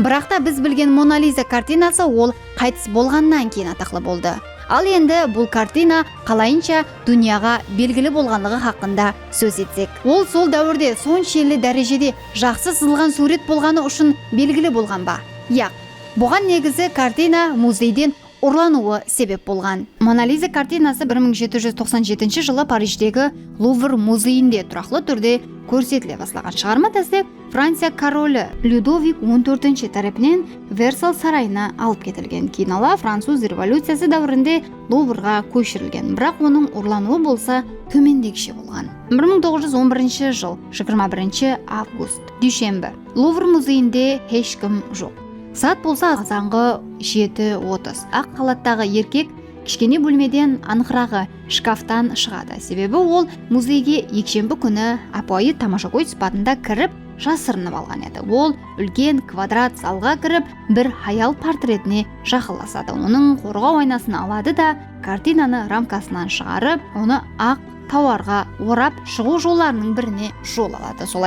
Бірақ та біз білген Мона Лиза картинасы ол қайтыс болғаннан кейін атақлы болды. Ал енді бұл картина қалайынша дүнияға белгілі болғанлығы хақында сөз етсек. Ол сол дәуірде соншелі дәрежеде жақсы сызылған сурет болғаны үшін белгілі болған ба? Яқ, бұған негізі картина музейден ұрлануы себеп болған. Мона Лиза картинасы 1797 жылы Париждегі Лувр музейінде тұрақты түрде көрсетіле бастаған. Шығарма десек, Франция королі Людовик 14 тарапынан Версаль сарайына алып кетілген. Кейін ала француз революциясы дәуірінде Луврға көшірілген. Бірақ оның ұрлануы болса төмендегіше болған. 1911 жыл 21 август дүйшембі. Лувр музейінде ешкім жоқ. Саат болса азанғы 7:30. Ақ халаттағы еркек кішкене бөлмеден анықырағы шкафтан шығады. Себебі ол музейге екшембі күні апайы тамашагөй сыпатында кіріп жасырынып алған еді. Ол үлкен квадрат залға кіріп бір хаял портретіне жақындасады. Оның қорғау айнасын алады да картинаны рамкасынан шығарып, оны ақ тауарға орап шығу жолдарының біріне жол алады. Солай